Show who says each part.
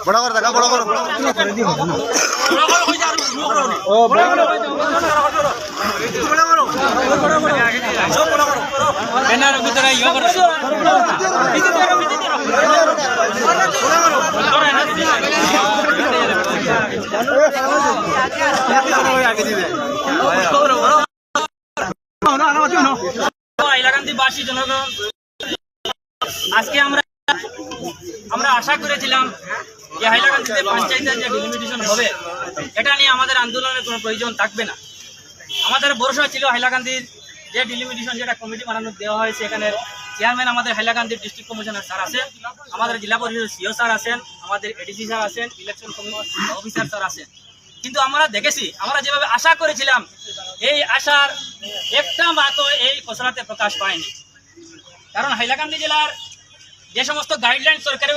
Speaker 1: বড় করে দেখা বড় করো
Speaker 2: হাইলাকান্দিবাসী জনগণ, আজকে আমরা আশা করেছিলাম যে হাইলাকান্দিতে পঞ্চায়েতের যে ডিলিমিটেশন হবে এটা নিয়ে আমাদের আন্দোলনের কোনো প্রয়োজন থাকবে না। আমাদের ভরসা ছিল হাইলাকান্দির যে ডিলিমিটেশন যেটা কমিটি বানানো দেওয়া হয়েছে, এখানে চেয়ারম্যান আমাদের হাইলাকান্দির ডিস্ট্রিক্ট কমিশনার স্যার আছেন, আমাদের জেলা পরিষদের সিও স্যার আছেন, আমাদের এডিসি স্যার আছেন, ইলেকশন অফিসার স্যার আছেন। কিন্তু আমরা দেখেছি, আমরা যেভাবে আশা করেছিলাম এই আশার একটা মাত্র এই খসড়াতে প্রকাশ পায়নি। কারণ হাইলাকান্দি জেলার যে সমস্ত গাইডলাইন সরকারের